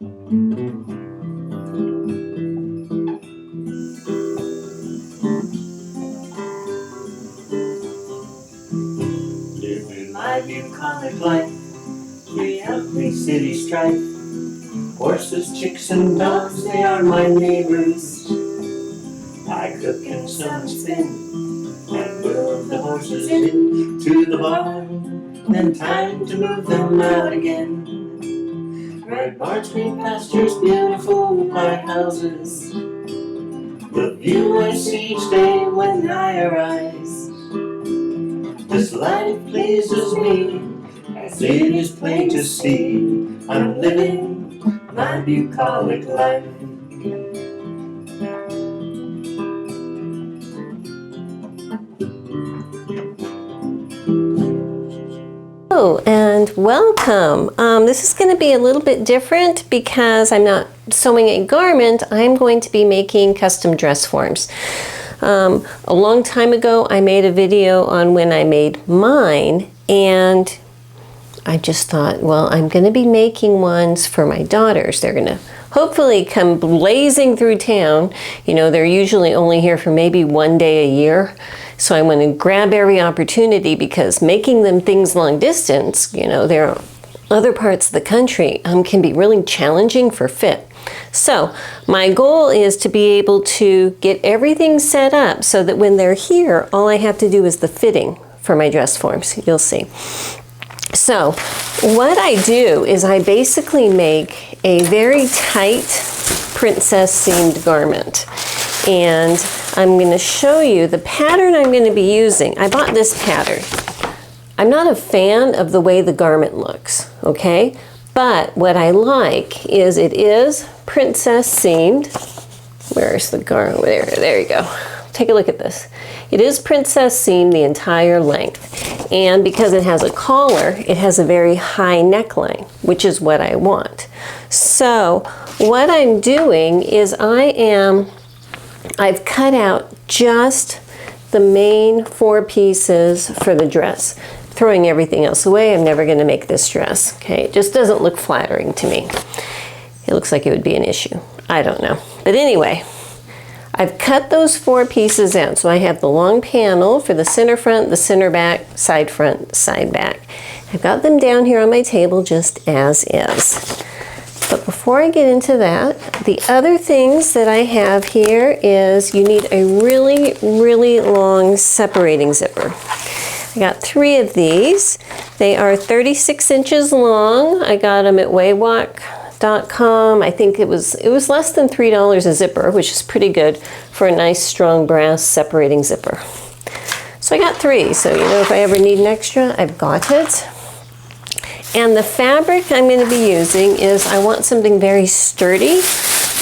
Living my bucolic life, we every city strife. Horses, chicks, and dogs, they are my neighbors. I cook and some spin, and move the horses into the barn. Then time to move them out again. Red barns, green pastures, beautiful white houses. The view I see each day when I arise. This life pleases me, as it is plain to see. I'm living my bucolic life. Hello and welcome. This is going to be a little bit different because I'm not sewing a garment. I'm going to be making custom dress forms. A long time ago I made a video on when I made mine, and I just thought, well, I'm going to be making ones for my daughters. They're going to hopefully come blazing through town. You know, they're usually only here for maybe one day a year. So I want to grab every opportunity, because making them things long distance, you know, there are other parts of the country can be really challenging for fit. So my goal is to be able to get everything set up so that when they're here, all I have to do is the fitting for my dress forms. You'll see. So what I do is I basically make a very tight princess seamed garment. And I'm going to show you the pattern I'm going to be using. I bought this pattern. I'm not a fan of the way the garment looks, okay? But what I like is it is princess seamed. Where's the garment? There you go. Take a look at this. It is princess seamed the entire length. And because it has a collar, it has a very high neckline, which is what I want. So what I'm doing is I've cut out just the main 4 pieces for the dress, throwing everything else away. I'm never going to make this dress. Okay, it just doesn't look flattering to me. It looks like it would be an issue. I don't know. But anyway, I've cut those 4 pieces out. So I have the long panel for the center front, the center back, side front, side back. I've got them down here on my table just as is. But before I get into that, the other things that I have here is you need a really, really long separating zipper. I got 3 of these. They are 36 inches long. I got them at 𝐥𝐢𝐤𝐞.com. I think it was less than $3 a zipper, which is pretty good for a nice strong brass separating zipper. So I got 3, so you know, if I ever need an extra, I've got it. And the fabric I'm going to be using is, I want something very sturdy,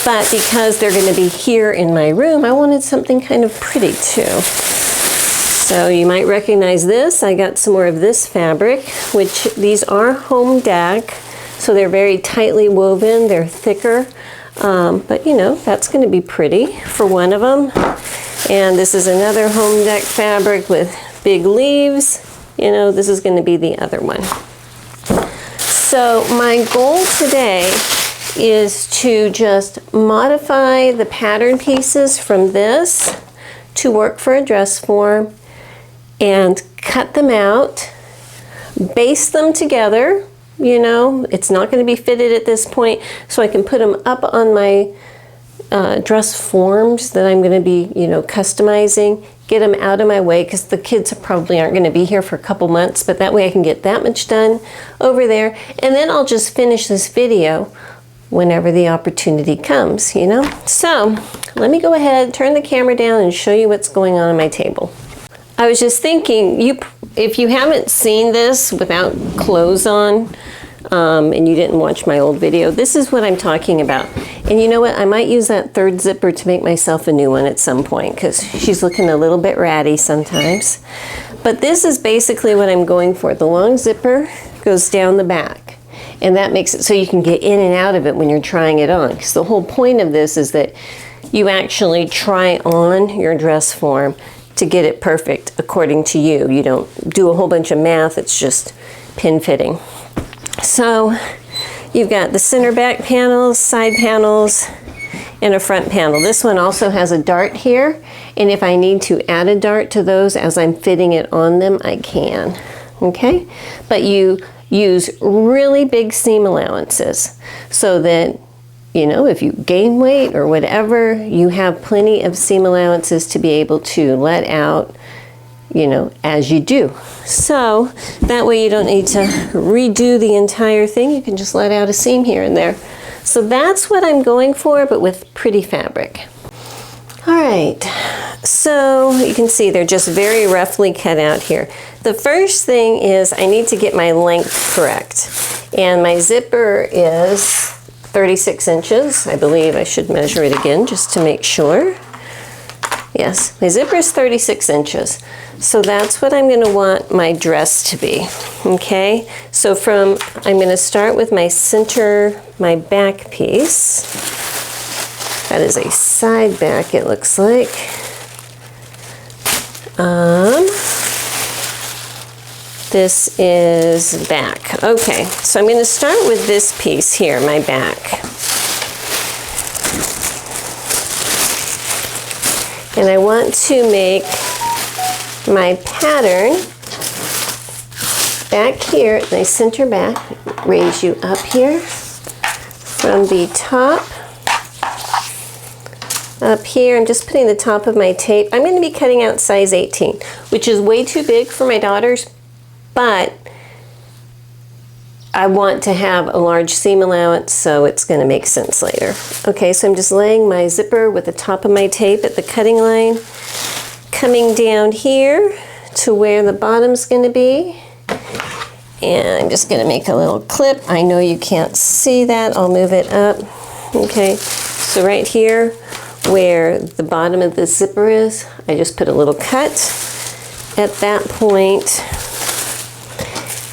but because they're going to be here in my room, I wanted something kind of pretty too. So you might recognize this. I got some more of this fabric, which these are home deck, so they're very tightly woven. They're thicker, but you know, that's going to be pretty for one of them. And this is another home deck fabric with big leaves. You know, this is going to be the other one. So my goal today is to just modify the pattern pieces from this to work for a dress form, and cut them out, baste them together. You know, it's not going to be fitted at this point, so I can put them up on my dress forms that I'm going to be, you know, customizing. Get them out of my way, because the kids probably aren't going to be here for a couple months, but that way I can get that much done over there, and then I'll just finish this video whenever the opportunity comes, you know? So let me go ahead, turn the camera down, and show you what's going on my table. I was just thinking, if you haven't seen this without clothes on, and you didn't watch my old video, this is what I'm talking about. And you know what? I might use that 3rd zipper to make myself a new one at some point, because she's looking a little bit ratty sometimes. But this is basically what I'm going for. The long zipper goes down the back, and that makes it so you can get in and out of it when you're trying it on. Because the whole point of this is that you actually try on your dress form to get it perfect according to you. You don't do a whole bunch of math, it's just pin fitting. So You've got the center back panels, side panels, and a front panel. This one also has a dart here, and if I need to add a dart to those as I'm fitting it on them, I can. Okay? But you use really big seam allowances so that, you know, if you gain weight or whatever, you have plenty of seam allowances to be able to let out, you know, as you do. So that way you don't need to redo the entire thing. You can just let out a seam here and there. So that's what I'm going for, but with pretty fabric. All right, so you can see they're just very roughly cut out here. The first thing is I need to get my length correct. And my zipper is 36 inches. I believe I should measure it again just to make sure. Yes, my zipper is 36 inches. So that's what I'm going to want my dress to be. Okay, so I'm going to start with my center, my back piece. That is a side back, it looks like. This is back. Okay, so I'm going to start with this piece here, my back. And I want to make my pattern back here, my center back, raise you up here from the top. Up here, I'm just putting the top of my tape. I'm going to be cutting out size 18, which is way too big for my daughters, but I want to have a large seam allowance, so it's going to make sense later. Okay, so I'm just laying my zipper with the top of my tape at the cutting line, coming down here to where the bottom's going to be. And I'm just going to make a little clip. I know you can't see that. I'll move it up. Okay, so right here where the bottom of the zipper is, I just put a little cut at that point,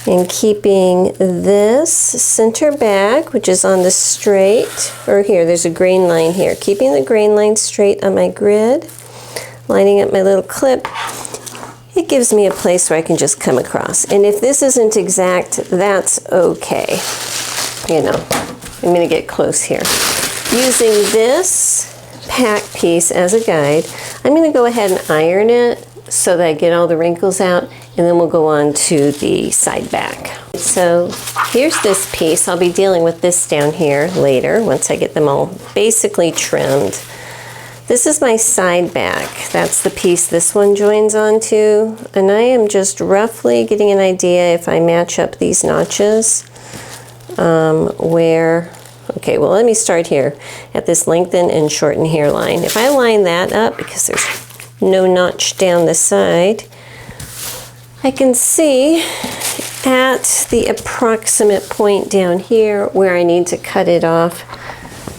and keeping this center back, which is on the straight, or here, there's a grain line here, keeping the grain line straight on my grid, lining up my little clip. It gives me a place where I can just come across. And if this isn't exact, that's okay. You know, I'm going to get close here. Using this pack piece as a guide, I'm going to go ahead and iron it so that I get all the wrinkles out, and then we'll go on to the side back. So here's this piece. I'll be dealing with this down here later once I get them all basically trimmed. This is my side back. That's the piece this one joins onto, and I am just roughly getting an idea if I match up these notches okay, well, let me start here at this lengthen and shorten hairline. If I line that up, because there's no notch down the side, I can see at the approximate point down here where I need to cut it off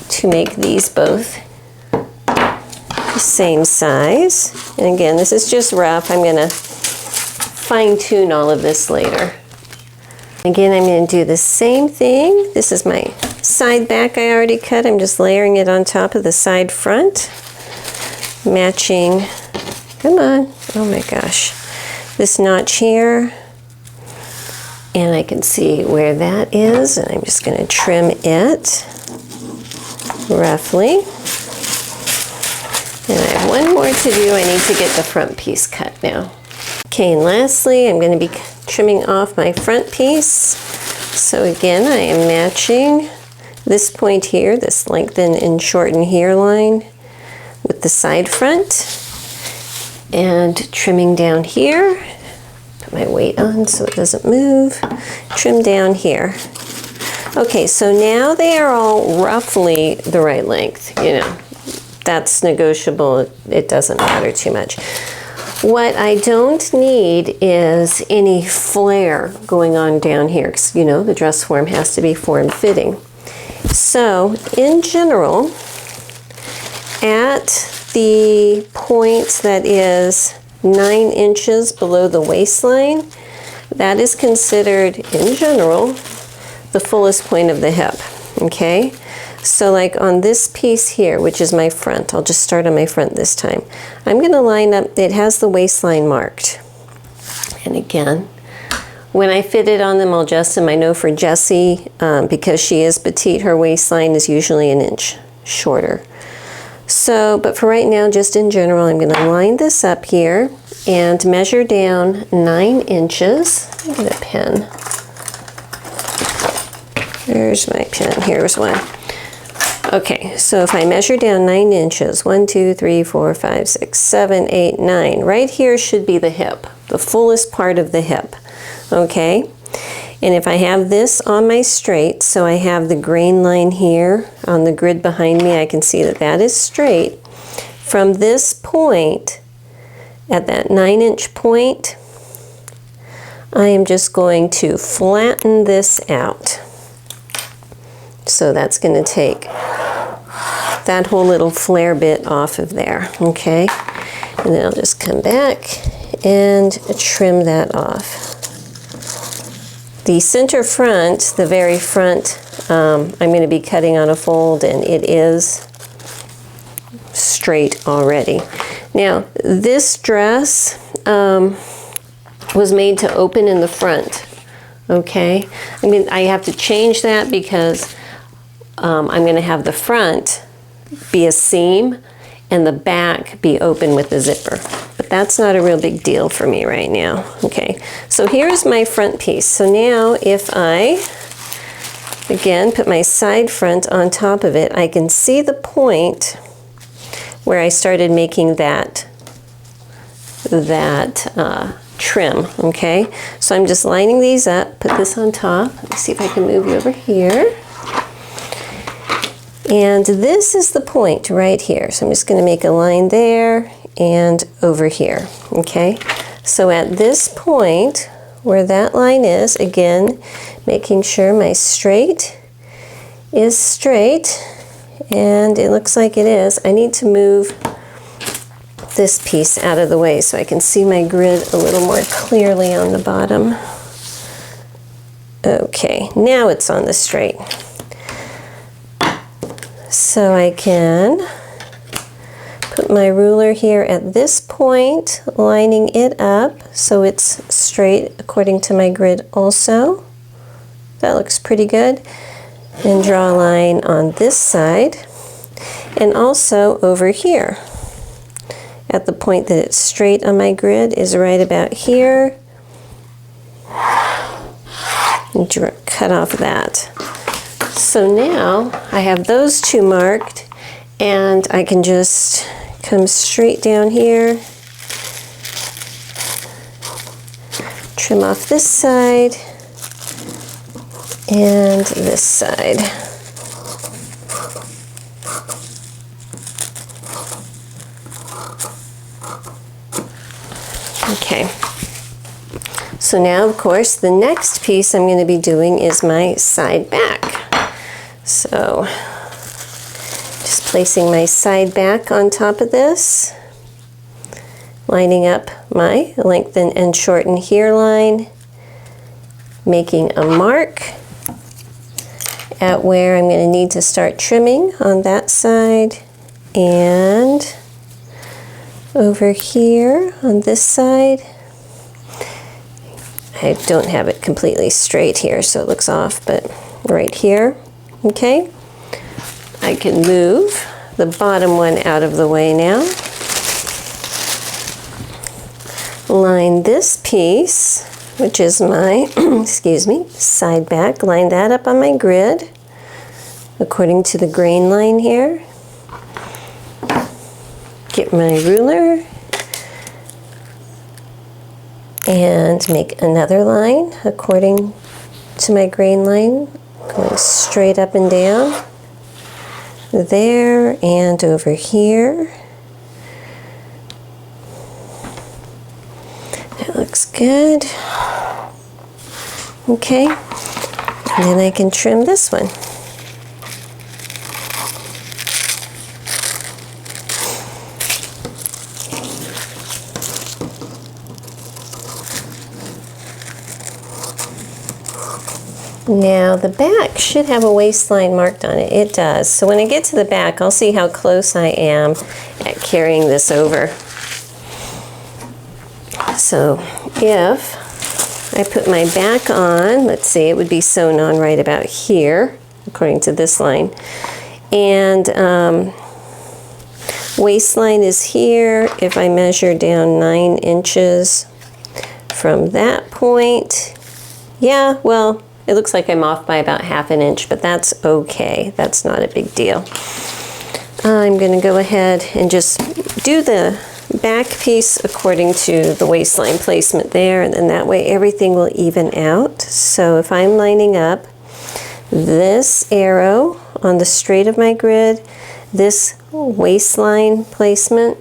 to make these both the same size. And again, this is just rough. I'm going to fine tune all of this later. Again, I'm going to do the same thing. This is my side back I already cut. I'm just layering it on top of the side front, matching, come on, oh my gosh, this notch here. And I can see where that is, and I'm just going to trim it roughly. And I have one more to do. I need to get the front piece cut now. Okay, and lastly, I'm going to be trimming off my front piece. So again, I am matching this point here, this lengthen and shorten hairline, with the side front, and trimming down here. Put my weight on so it doesn't move. Trim down here. Okay, so now they are all roughly the right length. You know, that's negotiable. It doesn't matter too much. What I don't need is any flare going on down here, because, you know, the dress form has to be form-fitting. So, in general, at the point that is 9 inches below the waistline, that is considered, in general, the fullest point of the hip, okay? So like on this piece here, which is my front, I'll just start on my front this time. I'm going to line up, it has the waistline marked. And again, when I fit it on them, I'll adjust them. I know for Jessie, because she is petite, her waistline is usually an inch shorter. So, but for right now, just in general, I'm going to line this up here and measure down 9 inches. Let me get a pen. There's my pen. Here's one. Okay, so if I measure down 9 inches, 1, 2, 3, 4, 5, 6, 7, 8, 9, right here should be the hip, the fullest part of the hip. Okay, and if I have this on my straight, so I have the grain line here on the grid behind me, I can see that that is straight. From this point, at that 9-inch point, I am just going to flatten this out. So that's going to take that whole little flare bit off of there, okay? And then I'll just come back and trim that off. The center front, the very front, I'm going to be cutting on a fold, and it is straight already. Now, this dress was made to open in the front, okay? I mean, I have to change that because I'm going to have the front be a seam and the back be open with the zipper. But that's not a real big deal for me right now. Okay, so here's my front piece. So now if I, again, put my side front on top of it, I can see the point where I started making that trim, okay? So I'm just lining these up, put this on top. Let me see if I can move you over here. And this is the point right here. So I'm just going to make a line there and over here, okay? So at this point, where that line is, again, making sure my straight is straight, and it looks like it is. I need to move this piece out of the way so I can see my grid a little more clearly on the bottom. Okay, now it's on the straight. So I can put my ruler here at this point, lining it up so it's straight according to my grid also. That looks pretty good. And draw a line on this side and also over here. At the point that it's straight on my grid is right about here. And cut off that. So now I have those two marked, and I can just come straight down here, trim off this side and this side. Okay. So now, of course, the next piece I'm going to be doing is my side back. So, just placing my side back on top of this, lining up my lengthen and shorten here line, making a mark at where I'm going to need to start trimming on that side, and over here on this side. I don't have it completely straight here, so it looks off, but right here, okay? I can move the bottom one out of the way now. Line this piece, which is my, excuse me, side back, line that up on my grid according to the grain line here. Get my ruler and make another line according to my grain line, going straight up and down, there and over here. That looks good. Okay, and then I can trim this one. Now the back should have a waistline marked on it. It does. So when I get to the back, I'll see how close I am at carrying this over. So if I put my back on. Let's see, it would be sewn on right about here, according to this line. And waistline is here. If I measure down 9 inches from that point, yeah, well, it looks like I'm off by about ½ an inch, but that's okay. That's not a big deal. I'm going to go ahead and just do the back piece according to the waistline placement there, and then that way everything will even out. So if I'm lining up this arrow on the straight of my grid, this waistline placement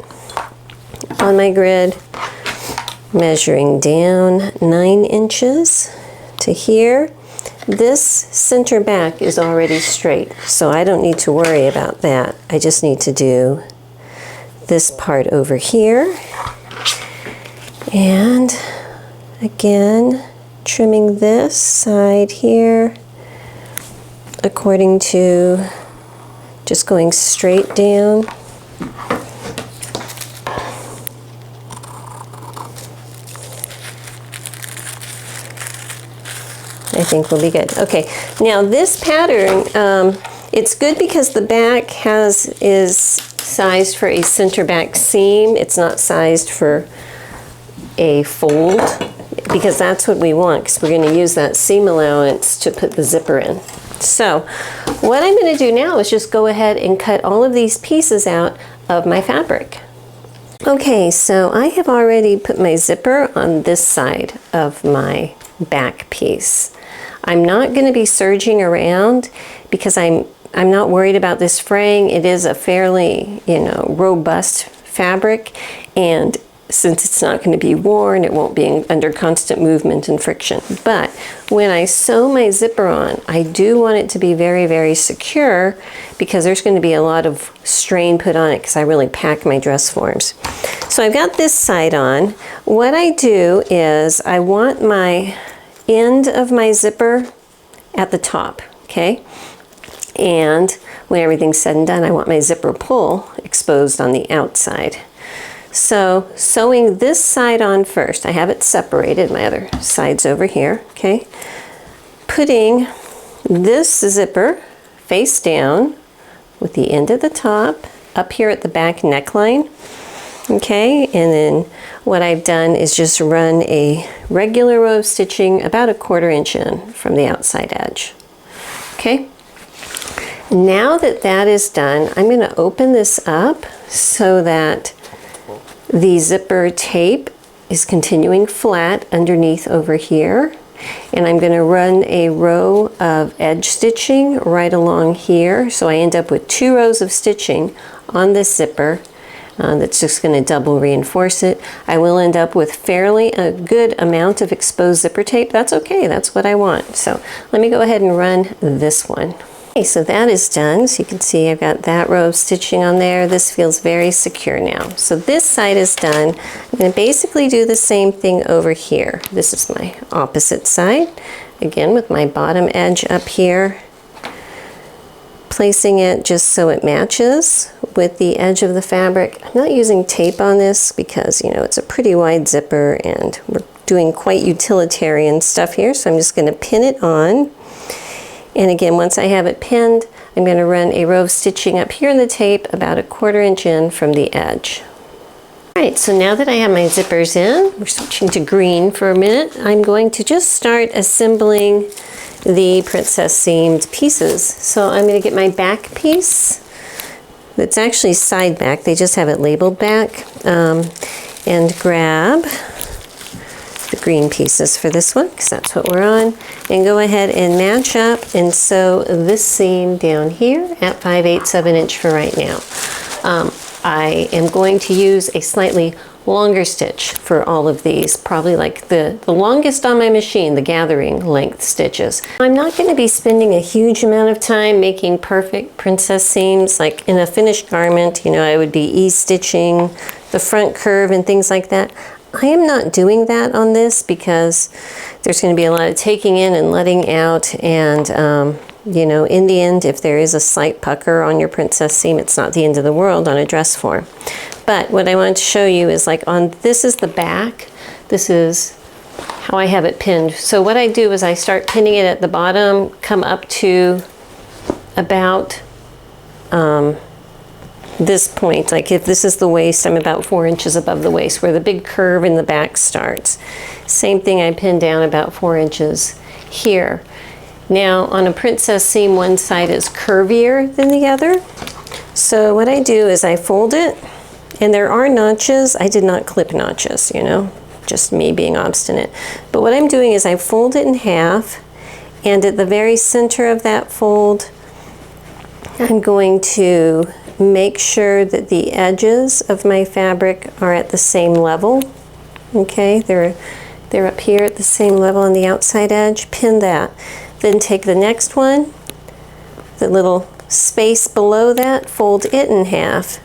on my grid, measuring down 9 inches to here, this center back is already straight, so I don't need to worry about that. I just need to do this part over here, and again trimming this side here according to just going straight down. I think we'll be good. Okay, now this pattern, it's good because the back is sized for a center back seam. It's not sized for a fold, because that's what we want, because we're going to use that seam allowance to put the zipper in. So what I'm going to do now is just go ahead and cut all of these pieces out of my fabric. Okay, so I have already put my zipper on this side of my back piece. I'm not going to be serging around because I'm not worried about this fraying. It is a fairly, robust fabric, and since it's not going to be worn, it won't be under constant movement and friction. But when I sew my zipper on, I do want it to be very, very secure, because there's going to be a lot of strain put on it because I really pack my dress forms. So I've got this side on. What I do is I want my end of my zipper at the top, okay? And when everything's said and done, I want my zipper pull exposed on the outside. So sewing this side on first, I have it separated, my other side's over here, okay? Putting this zipper face down with the end at the top, up here at the back neckline, okay? And then what I've done is just run a regular row of stitching about 1/4 inch in from the outside edge, okay? Now that that is done, I'm going to open this up so that the zipper tape is continuing flat underneath over here, and I'm going to run a row of edge stitching right along here, so I end up with 2 rows of stitching on this zipper. That's just going to double reinforce it. I will end up with fairly a good amount of exposed zipper tape. That's okay, that's what I want. So let me go ahead and run this one. Okay, so that is done. So you can see I've got that row of stitching on there. This feels very secure now. So this side is done. I'm going to basically do the same thing over here. This is my opposite side. Again, with my bottom edge up here, placing it just so it matches with the edge of the fabric. I'm not using tape on this because, it's a pretty wide zipper and we're doing quite utilitarian stuff here, so I'm just going to pin it on. And again, once I have it pinned, I'm going to run a row of stitching up here in the tape about 1/4 inch in from the edge. All right, so now that I have my zippers in, we're switching to green for a minute. I'm going to just start assembling the princess seamed pieces. So I'm going to get my back piece. That's actually side back. They just have it labeled back. And grab the green pieces for this one, because that's what we're on. And go ahead and match up and sew this seam down here at 5/8 of an inch for right now. I am going to use a slightly longer stitch for all of these, probably like the longest on my machine, the gathering length stitches. I'm not going to be spending a huge amount of time making perfect princess seams. Like in a finished garment, I would be ease-stitching the front curve and things like that. I am not doing that on this because there's going to be a lot of taking in and letting out, and in the end, if there is a slight pucker on your princess seam, it's not the end of the world on a dress form. But what I wanted to show you is this is the back. This is how I have it pinned. So what I do is I start pinning it at the bottom, come up to about this point. Like if this is the waist, I'm about 4 inches above the waist where the big curve in the back starts. Same thing, I pin down about 4 inches here. Now on a princess seam, one side is curvier than the other. So what I do is I fold it, and there are notches. I did not clip notches, you know, just me being obstinate. But what I'm doing is I fold it in half, and at the very center of that fold, I'm going to make sure that the edges of my fabric are at the same level. Okay, they're up here at the same level on the outside edge. Pin that. Then take the next one, the little space below that, fold it in half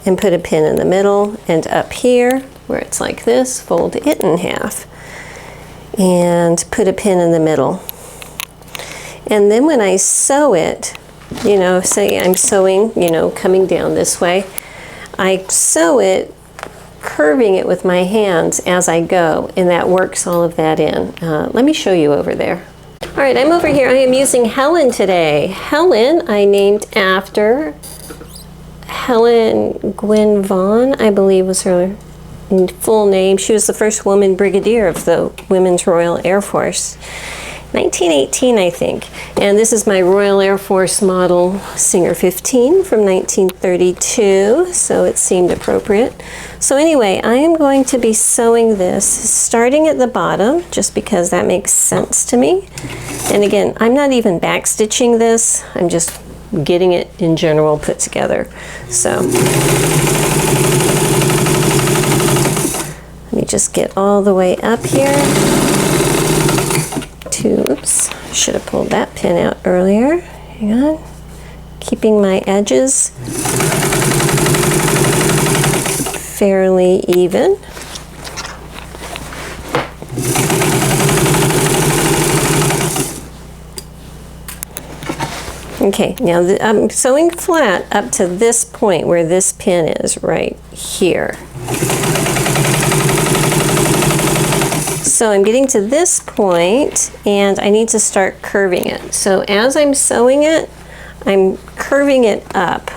and put a pin in the middle, and up here where it's like this, fold it in half and put a pin in the middle. And then when I sew it, you know, say I'm sewing, you know, coming down this way, I sew it, curving it with my hands as I go, and that works all of that in. Let me show you over there. All right, I'm over here. I am using Helen today. Helen, I named after Helen Gwynne Vaughn, I believe was her full name. She was the first woman brigadier of the Women's Royal Air Force. 1918, I think. And this is my Royal Air Force model Singer 15 from 1932, so it seemed appropriate. So anyway, I am going to be sewing this starting at the bottom, just because that makes sense to me. And again, I'm not even back stitching this, I'm just getting it in general put together. So let me just get all the way up here. Oops, should have pulled that pin out earlier. Hang on. Keeping my edges fairly even. Okay, now I'm sewing flat up to this point where this pin is right here. So I'm getting to this point and I need to start curving it. So as I'm sewing it, I'm curving it up.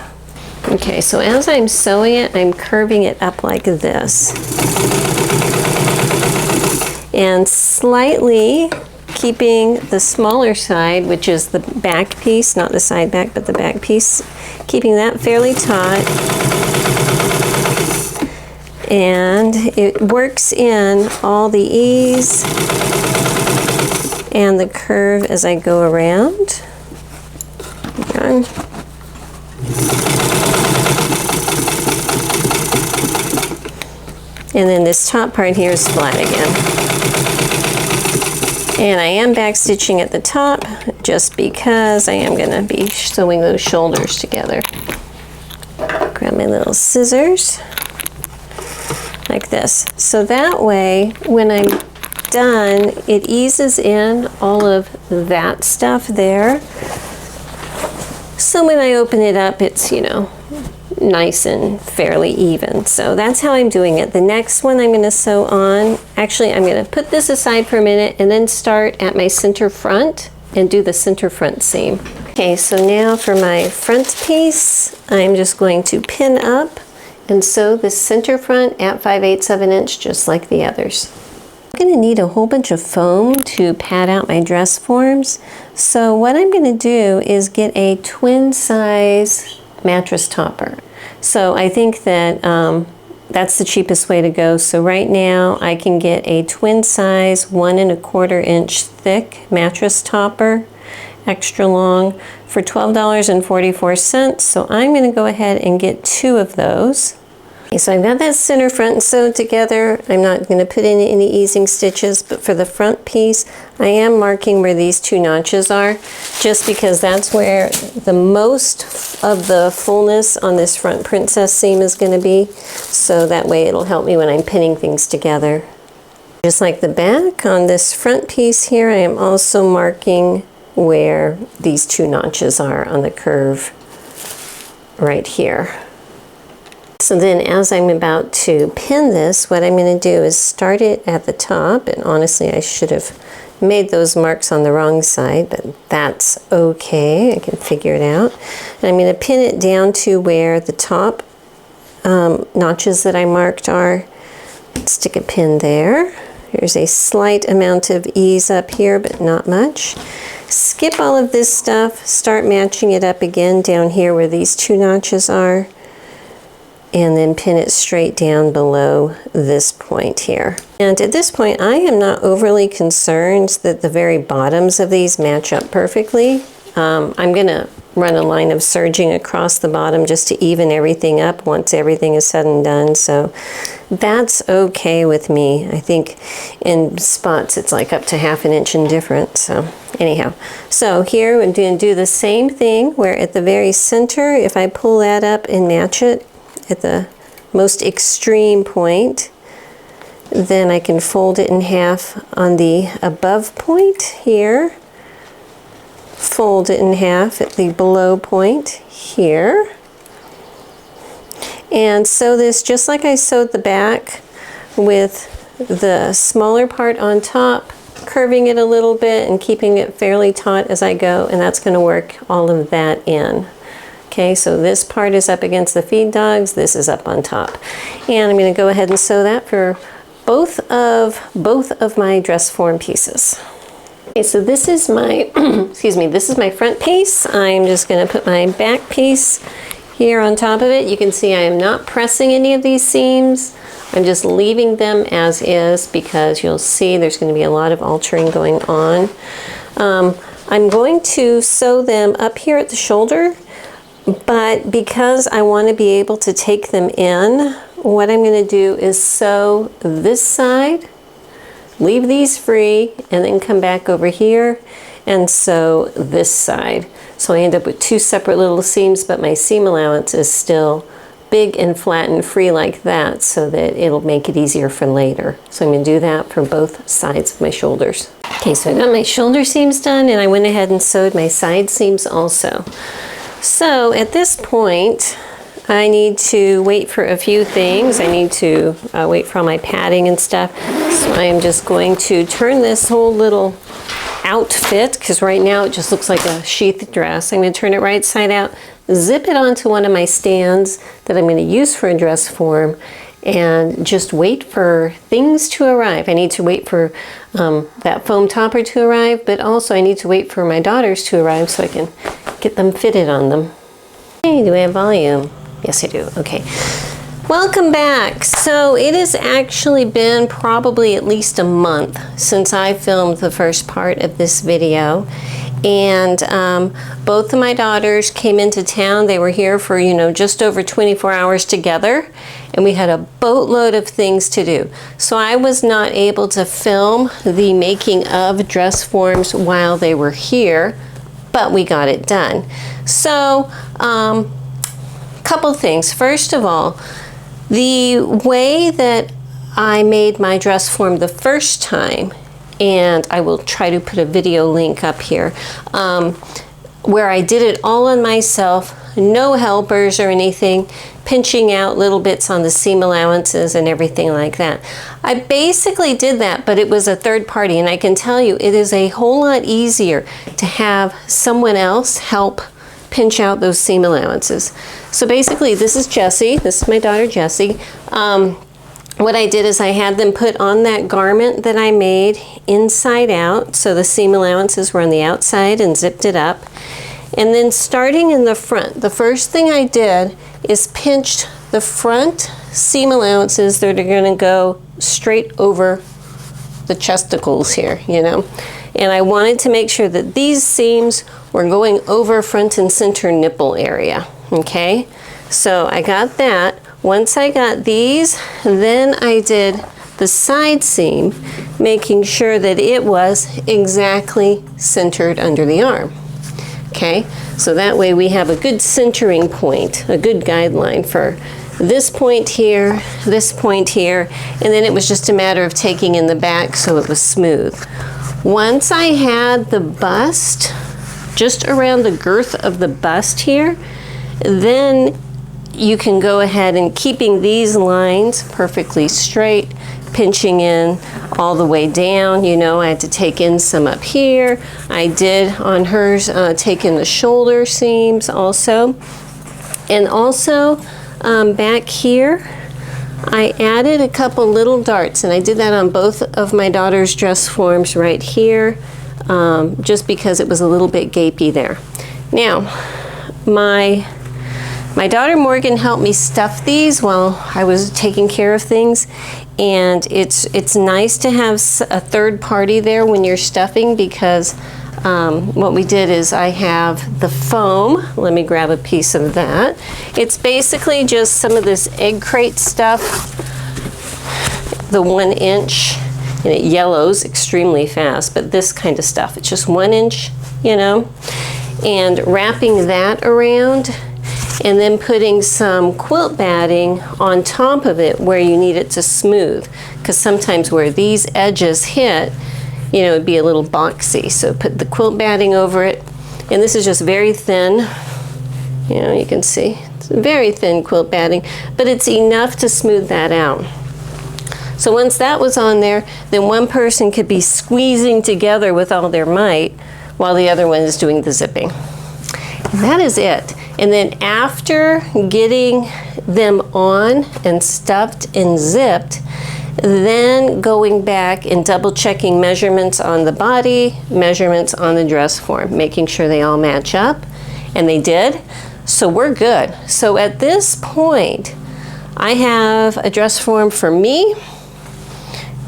Okay, so as I'm sewing it, I'm curving it up like this. And slightly keeping the smaller side, which is the back piece, not the side back, but the back piece, keeping that fairly taut. And it works in all the ease and the curve as I go around. And then this top part here is flat again. And I am back stitching at the top just because I am going to be sewing those shoulders together. Grab my little scissors. Like this. So that way, when I'm done, it eases in all of that stuff there. So when I open it up, it's, you know, nice and fairly even. So that's how I'm doing it. The next one I'm going to sew on, actually I'm going to put this aside for a minute and then start at my center front and do the center front seam. Okay, so now for my front piece, I'm just going to pin up and sew the center front at 5/8 of an inch, just like the others. I'm going to need a whole bunch of foam to pad out my dress forms. So what I'm going to do is get a twin size mattress topper. So I think that that's the cheapest way to go. So right now I can get a twin size 1 1/4 inch thick mattress topper, extra long, for $12.44. So I'm going to go ahead and get 2 of those. Okay, so I've got that center front sewed together. I'm not going to put in any easing stitches, but for the front piece, I am marking where these 2 notches are, just because that's where the most of the fullness on this front princess seam is going to be. So that way it'll help me when I'm pinning things together. Just like the back, on this front piece here, I am also marking where these 2 notches are on the curve right here. So then as I'm about to pin this, what I'm going to do is start it at the top, and honestly I should have made those marks on the wrong side, but that's okay, I can figure it out. And I'm going to pin it down to where the top notches that I marked are. Stick a pin there. There's a slight amount of ease up here, but not much. Skip all of this stuff, start matching it up again down here where these two notches are, and then pin it straight down below this point here. And at this point, I am not overly concerned that the very bottoms of these match up perfectly. I'm gonna run a line of serging across the bottom just to even everything up once everything is said and done. So that's okay with me. I think in spots it's like up to ½ inch in difference. So anyhow, so here I'm going to do the same thing where at the very center, if I pull that up and match it at the most extreme point, then I can fold it in half on the above point here, fold it in half at the below point here, and sew this just like I sewed the back, with the smaller part on top, curving it a little bit and keeping it fairly taut as I go, and that's going to work all of that in. Okay, so this part is up against the feed dogs, this is up on top. And I'm going to go ahead and sew that for both of my dress form pieces. Okay, so this is my, excuse me, this is my front piece. I'm just going to put my back piece here on top of it. You can see I am not pressing any of these seams. I'm just leaving them as is because you'll see there's going to be a lot of altering going on. I'm going to sew them up here at the shoulder, but because I want to be able to take them in, what I'm going to do is sew this side, leave these free, and then come back over here and sew this side. So I end up with two separate little seams, but my seam allowance is still big and flat and free like that, so that it'll make it easier for later. So I'm going to do that for both sides of my shoulders. Okay, so I got my shoulder seams done, and I went ahead and sewed my side seams also. So at this point, I need to wait for a few things. I need to wait for all my padding and stuff. So I am just going to turn this whole little outfit, because right now it just looks like a sheath dress. I'm going to turn it right side out, zip it onto one of my stands that I'm going to use for a dress form, and just wait for things to arrive. I need to wait for that foam topper to arrive, but also I need to wait for my daughters to arrive so I can get them fitted on them. Hey, do I have volume? Yes, I do. Okay. Welcome back. So it has actually been probably at least a month since I filmed the first part of this video. And both of my daughters came into town. They were here for, just over 24 hours together. And we had a boatload of things to do. So I was not able to film the making of dress forms while they were here, but we got it done. So, couple things. First of all, the way that I made my dress form the first time, and I will try to put a video link up here, where I did it all on myself, no helpers or anything, pinching out little bits on the seam allowances and everything like that. I basically did that, but it was a third party, and I can tell you it is a whole lot easier to have someone else help pinch out those seam allowances. So basically, this is Jessie. This is my daughter Jessie. What I did is I had them put on that garment that I made inside out, so the seam allowances were on the outside, and zipped it up. And then starting in the front, the first thing I did is pinched the front seam allowances that are going to go straight over the chesticles here, And I wanted to make sure that these seams were going over front and center nipple area, okay? So I got that. Once I got these, then I did the side seam, making sure that it was exactly centered under the arm, okay? So that way we have a good centering point, a good guideline for this point here, and then it was just a matter of taking in the back so it was smooth. Once I had the bust, just around the girth of the bust here, then you can go ahead and keeping these lines perfectly straight, pinching in all the way down. You know, I had to take in some up here. I did on hers take in the shoulder seams also. And also back here, I added a couple little darts, and I did that on both of my daughter's dress forms right here, just because it was a little bit gapey there. Now, my daughter Morgan helped me stuff these while I was taking care of things, and it's nice to have a third party there when you're stuffing, because what we did is I have the foam. Let me grab a piece of that. It's basically just some of this egg crate stuff, the 1 inch, and it yellows extremely fast, but this kind of stuff, it's just 1 inch, you know, and wrapping that around, and then putting some quilt batting on top of it where you need it to smooth, because sometimes where these edges hit, you know, it'd be a little boxy. So put the quilt batting over it, and this is just very thin. You know, you can see it's very thin quilt batting, but it's enough to smooth that out. So once that was on there, then one person could be squeezing together with all their might while the other one is doing the zipping. And that is it. And then after getting them on and stuffed and zipped, then going back and double checking measurements on the body, measurements on the dress form, making sure they all match up, and they did. So we're good. So at this point, I have a dress form for me,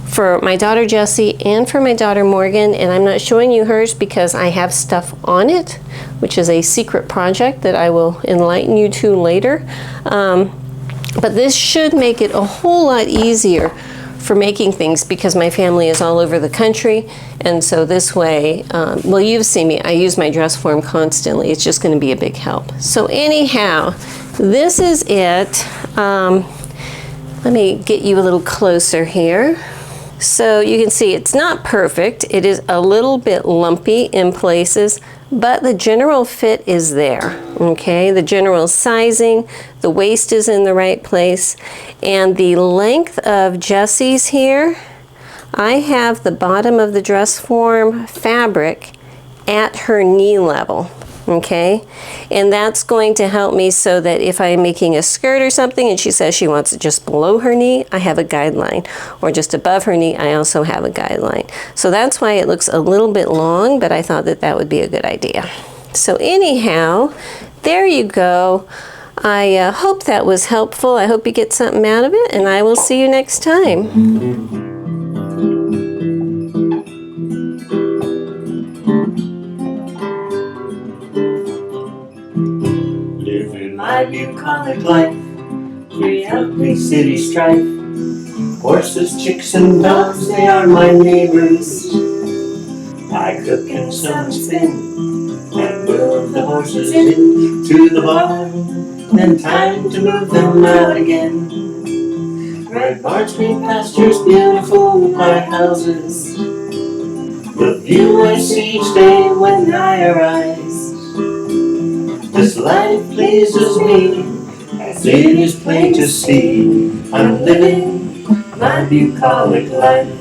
for my daughter Jessie, and for my daughter Morgan, and I'm not showing you hers because I have stuff on it, which is a secret project that I will enlighten you to later. But this should make it a whole lot easier for making things, because my family is all over the country, and so this way, well, you've seen me, I use my dress form constantly. It's just going to be a big help. So anyhow, this is it. Let me get you a little closer here. So you can see it's not perfect. It is a little bit lumpy in places, but the general fit is there, okay? The general sizing, the waist is in the right place, and the length of Jessie's here, I have the bottom of the dress form fabric at her knee level, okay? And that's going to help me so that if I'm making a skirt or something and she says she wants it just below her knee, I have a guideline. Or just above her knee, I also have a guideline. So that's why it looks a little bit long, but I thought that that would be a good idea. So anyhow, there you go. I hope that was helpful. I hope you get something out of it, and I will see you next time. My bucolic life, reality city strife. Horses, chicks, and dogs, they are my neighbors. I cook and sew and spin, and move the horses into the barn. Then time to move them out again. Red barns, green pastures, beautiful white houses. The view I see each day when I arise. This life pleases me, as it is plain to see. I'm living my bucolic life.